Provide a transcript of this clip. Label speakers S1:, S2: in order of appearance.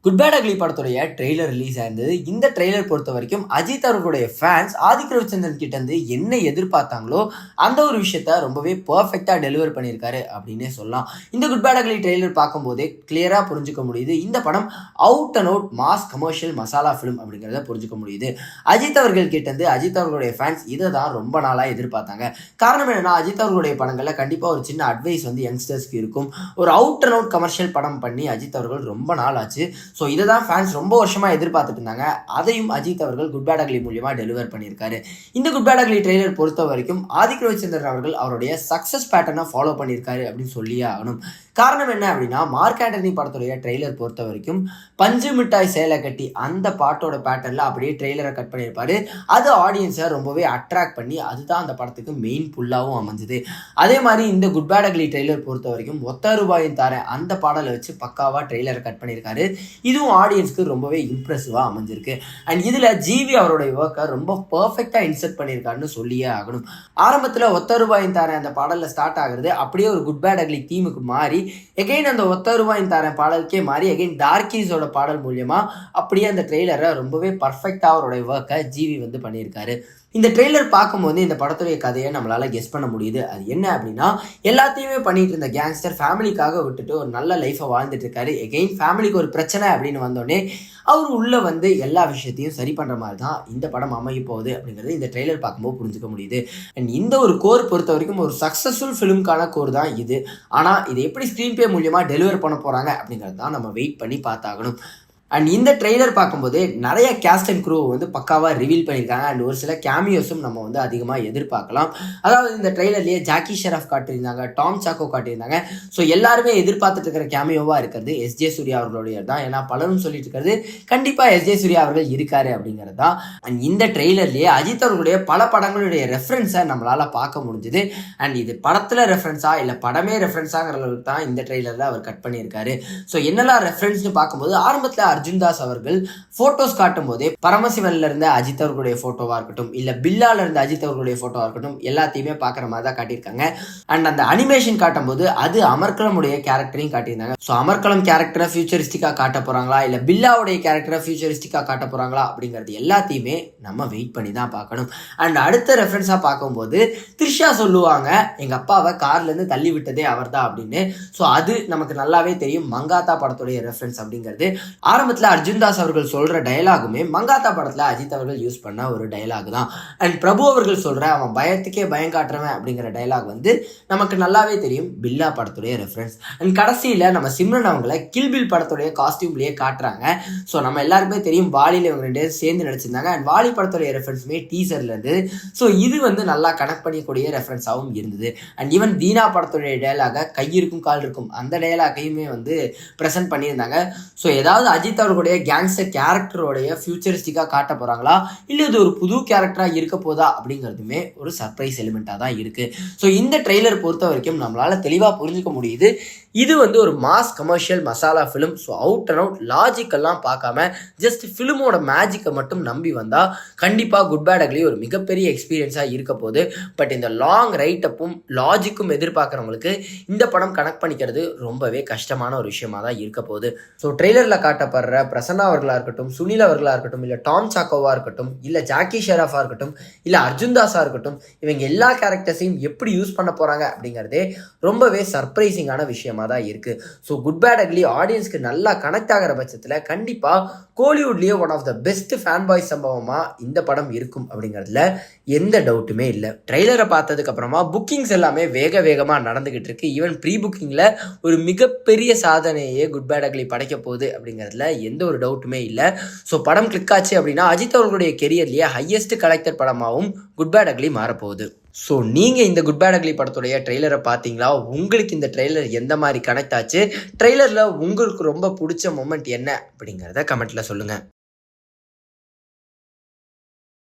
S1: Good bad ugly படத்துடைய trailer release ஆயிருந்தது. இந்த trailer பொறுத்த வரைக்கும் அஜித் அவர்களுடைய ஃபேன்ஸ் ஆதிக் ரவிச்சந்திரன் கிட்ட இருந்து என்ன எதிர்பார்த்தாங்களோ அந்த ஒரு விஷயத்த ரொம்பவே பெர்ஃபெக்டா டெலிவர் பண்ணியிருக்காரு அப்படின்னே சொல்லலாம். இந்த குட் பேட் அக்லி ட்ரெய்லர் பார்க்கும்போதே கிளியரா புரிஞ்சுக்க முடியுது இந்த படம் out and out mass commercial masala film அப்படிங்கிறத புரிஞ்சுக்க முடியுது. அஜித் அவர்கள் கிட்ட இருந்து அஜித் அவர்களுடைய ஃபேன்ஸ் இதை தான் ரொம்ப நாளா எதிர்பார்த்தாங்க. காரணம் என்னன்னா, அஜித் அவர்களுடைய படங்கள்ல கண்டிப்பா ஒரு சின்ன அட்வைஸ் வந்து யங்ஸ்டர்ஸ்க்கு இருக்கும். ஒரு அவுட் அண்ட் அவுட் கமர்ஷியல் படம் பண்ணி அஜித் அவர்கள் ரொம்ப நாள் ஆச்சு. ஸோ இதை தான் ஃபேன்ஸ் ரொம்ப வருஷமாக எதிர்பார்த்துட்டு இருந்தாங்க. அதையும் அஜித் அவர்கள் குட் பேட் அக்லி மூலியமாக டெலிவர் பண்ணியிருக்காரு. இந்த குட் பேட் அக்லி ட்ரெய்லர் பொறுத்த வரைக்கும் ஆதிக் ரவிச்சந்திரன் அவர்கள் அவருடைய சக்ஸஸ் பேட்டர்னை ஃபாலோ பண்ணியிருக்காரு அப்படின்னு சொல்லியே ஆகணும். காரணம் என்ன அப்படின்னா, மார்க் ஆண்டனி படத்துடைய ட்ரெய்லர் பொறுத்த வரைக்கும் பஞ்சு மிட்டாய் சேலை கட்டி அந்த பாட்டோட பேட்டர்ல அப்படியே ட்ரெய்லரை கட் பண்ணியிருப்பாரு. அது ஆடியன்ஸை ரொம்பவே அட்ராக்ட் பண்ணி அதுதான் அந்த படத்துக்கு மெயின் புல்லாகவும் அமைஞ்சது. அதே மாதிரி இந்த குட் பேட் அக்லி ட்ரெய்லர் பொறுத்த வரைக்கும் ஒத்த ரூபாயின் தாரேன் அந்த பாடலை வச்சு பக்காவா ட்ரெய்லரை கட் பண்ணியிருக்காரு. இதுவும் ஆடியன்ஸ்க்கு ரொம்பவே இம்ப்ரெசிவா அமைஞ்சிருக்கு. அண்ட் இதுல ஜிவி அவருடைய ஒர்க்கை ரொம்ப பெர்ஃபெக்டா இன்சர்ட் பண்ணியிருக்காருன்னு சொல்லியே ஆகணும். ஆரம்பத்தில் ஒத்த ரூபாயின் தாரேன் அந்த பாடலில் ஸ்டார்ட் ஆகுறது அப்படியே ஒரு குட் பேட் அக்லி தீமுக்கு மாறி எகைன் அந்த ஒத்த ரூபாயின் தாரேன் பாடலுக்கே மாறி எகைன் டார்கீஸோட பாடல் மூலியமா அப்படியே அந்த ட்ரெய்லரை ரொம்பவே பர்ஃபெக்டா அவருடைய ஒர்க்கை ஜிவி வந்து பண்ணியிருக்காரு. இந்த ட்ரெய்லர் பார்க்கும்போது இந்த படத்துடைய கதையை நம்மளால கெஸ் பண்ண முடியுது. அது என்ன அப்படின்னா, எல்லாத்தையுமே பண்ணிட்டு இருந்த கேங்ஸ்டர் ஃபேமிலிக்காக விட்டுட்டு ஒரு நல்ல லைஃபை வாழ்ந்துட்டு இருக்காரு. எகெயின் ஃபேமிலிக்கு ஒரு பிரச்சனை அப்படின்னு வந்தோடனே அவர் உள்ள வந்து எல்லா விஷயத்தையும் சரி பண்ற மாதிரி தான் இந்த படம் அமைய போகுது அப்படிங்கிறது இந்த ட்ரெய்லர் பார்க்கும்போது புரிஞ்சுக்க முடியுது. அண்ட் இந்த ஒரு கோர் பொறுத்த வரைக்கும் ஒரு சக்சஸ்ஃபுல் ஃபிலிம்கான கோர் தான் இது. ஆனால் இது எப்படி ஸ்க்ரீன் பிளே மூலியமா டெலிவர் பண்ண போறாங்க அப்படிங்கிறது தான் நம்ம வெயிட் பண்ணி பார்த்தாகணும். அண்ட் இந்த ட்ரெய்லர் பார்க்கும்போது நிறைய கேஸ்ட் அண்ட் க்ரூ வந்து பக்காவாக ரிவீல் பண்ணியிருக்காங்க. அண்ட் ஒரு சில கேமியோஸும் நம்ம வந்து அதிகமாக எதிர்பார்க்கலாம். அதாவது இந்த ட்ரெய்லர்லேயே ஜாக்கி ஷெராஃப் காட்டியிருந்தாங்க, டாம் சாக்கோ காட்டியிருந்தாங்க. ஸோ எல்லாருமே எதிர்பார்த்துட்டு இருக்கிற கேமியோவாக இருக்கிறது எஸ்ஜே சூர்யா அவர்களுடைய தான். ஏன்னா பலரும் சொல்லிட்டு இருக்கிறது கண்டிப்பாக எஸ்ஜே சூர்யா அவர்கள் இருக்காரு அப்படிங்கிறது தான். அண்ட் இந்த ட்ரெய்லர்லேயே அஜித் அவர்களுடைய பல படங்களுடைய ரெஃபரன்ஸை நம்மளால் பார்க்க முடிஞ்சுது. அண்ட் இது படத்தில் ரெஃபரன்ஸா இல்லை படமே ரெஃபரன்ஸாங்கிறதுக்கு தான் இந்த ட்ரெய்லரில் அவர் கட் பண்ணியிருக்காரு. ஸோ என்னெல்லாம் ரெஃபரன்ஸ்னு பார்க்கும்போது ஆரம்பத்தில் அர்ஜுன் தாஸ் அவர்கள் போட்டோஸ் காட்டும் போதே பரமசிவன்ல இருந்த அஜித் அவர்களுடைய போட்டோவா இருக்கட்டும் இல்ல பில்லால இருந்த அஜித் அவர்களுடைய போட்டோவா இருக்கட்டும் எல்லாத்தையுமே பாக்குற மாதிரி தான் காட்டியிருக்காங்க. அண்ட் அந்த அனிமேஷன் காட்டும் போது அது அமர்கலமுடைய கேரக்டரையும் காட்டியிருந்தாங்க. ஸோ அமர்கலம் கேரக்டரை ஃபியூச்சரிஸ்டிக்கா காட்ட போறாங்களா இல்ல பில்லாவுடைய கேரக்டரை ஃபியூச்சரிஸ்டிக்கா காட்ட போறாங்களா அப்படிங்கிறது எல்லாத்தையுமே நம்ம வெயிட் பண்ணி தான் பார்க்கணும். அண்ட் அடுத்த ரெஃபரன்ஸா பார்க்கும்போது த்ரிஷா சொல்லுவாங்க எங்க அப்பாவை கார்ல இருந்து தள்ளி விட்டதே அவர் தான் அப்படின்னு. ஸோ அது நமக்கு நல்லாவே தெரியும் மங்காத்தா படத்துடைய ரெஃபரன்ஸ் அப்படிங்கிறது. ஆரம்பத்தில் அர்ஜுன் தாஸ் அவர்கள் சொல்ற டயலாகுமே மங்காத்தா படத்துல அஜித் அவர்கள் யூஸ் பண்ண ஒரு டயலாக் தான். அண்ட் பிரபு அவர்கள் சொல்ற அவன் பயத்துக்கே பயம் காட்டுறவன் அப்படிங்கிற டயலாக் வந்து நமக்கு நல்லாவே தெரியும் பில்லா படத்துடைய ரெஃபரன்ஸ். அண்ட் கடைசியில நம்ம சிம்ரன் அவங்களை கில் பில் படத்துடைய காஸ்டியூம்லயே காட்டுறாங்க. ஸோ நம்ம எல்லாருக்குமே தெரியும் வாலியில இவங்க ரெண்டு சேர்ந்து நடிச்சிருந்தாங்க. அண்ட் வாலி படத்துடைய ரெஃபரன்ஸுமே டீசர்ல இருந்து. ஸோ இது வந்து நல்லா கனெக்ட் பண்ணிக்கூடிய ரெஃபரன்ஸாகவும் இருந்தது. அண்ட் ஈவன் தீனா படத்துடைய டயலாக கை இருக்கும் கால் இருக்கும் அந்த டயலாகையுமே வந்து ப்ரெசென்ட் பண்ணியிருந்தாங்க. ஸோ ஏதாவது அஜித் அவர்களுடைய கேங்ஸ்டர் கேரக்டரோடைய ஃபியூச்சரிஸ்டிக்கா காட்ட போறாங்களா இல்ல இது ஒரு புது கேரக்டரா இருக்க போதா அப்படிங்கிறதுமே ஒரு சர்ப்ரைஸ் எலிமெண்டா தான் இருக்கு. ஸோ இந்த ட்ரெய்லர் பொறுத்த வரைக்கும் நம்மளால தெளிவா புரிஞ்சுக்க முடியுது இது வந்து ஒரு mass commercial masala film. So out and out லாஜிக்கெல்லாம் பார்க்காம ஜஸ்ட் ஃபிலிமோட மேஜிக்கை மட்டும் நம்பி வந்தா கண்டிப்பா குட் பேட் அக்லி ஒரு மிகப்பெரிய எக்ஸ்பீரியன்ஸா இருக்க போகுது. பட் இந்த லாங் ரைட்டப்பும் லாஜிக்கும் எதிர்பார்க்குறவங்களுக்கு இந்த படம் கனெக்ட் பண்ணிக்கிறது ரொம்பவே கஷ்டமான ஒரு விஷயமா தான் இருக்க போகுது. ஸோ ட்ரெய்லர்ல காட்டப்படுற பிரசன்னா அவர்களா இருக்கட்டும் சுனில் அவர்களா இருக்கட்டும் இல்ல டாம் சாக்கோவா இருக்கட்டும் இல்ல ஜாக்கி ஷெராஃபா இருக்கட்டும் இல்ல அர்ஜுன் தாஸா இருக்கட்டும் இவங்க எல்லா கேரக்டர்ஸையும் எப்படி யூஸ் பண்ண போறாங்க அப்படிங்கிறதே ரொம்பவே சர்ப்ரைசிங்கான விஷயமா தான் இருக்கு. ஸோ குட் பேட் அக்லி ஆடியன்ஸ்க்கு நல்லா கனெக்ட் ஆகிற பட்சத்தில் கண்டிப்பா கோலிவுட்லயே one of the best fan boy சம்பவமா இந்த படம் இருக்கும் அப்படிங்கிறதுல எந்த டவுட்டுமே இல்லை. ட்ரெய்லரை பார்த்ததுக்கு அப்புறமா புக்கிங்ஸ் எல்லாமே வேகமா நடந்துகிட்டு இருக்கு. ஈவன் ப்ரீ புக்கிங்ல ஒரு மிகப்பெரிய சாதனையே குட் பேட் அக்லி படைக்க போகுது அப்படிங்கிறதுல எந்த ஒரு டவுட்டுமே இல்லை. ஸோ படம் கிளிக் ஆச்சு அப்படின்னா அஜித் அவர்களுடைய கெரியர்லேயே ஹையஸ்ட் கலெக்டட் படமாகவும் குட் பேட் அக்லி மாறப்போகுது. ஸோ நீங்கள் இந்த குட் பேட் அக்லி படத்துடைய ட்ரெய்லரை பார்த்தீங்களா? உங்களுக்கு இந்த ட்ரெய்லர் எந்த மாதிரி கனெக்ட் ஆச்சு? ட்ரெய்லரில் உங்களுக்கு ரொம்ப பிடிச்ச மொமெண்ட் என்ன அப்படிங்கிறத கமெண்ட்டில் சொல்லுங்கள்.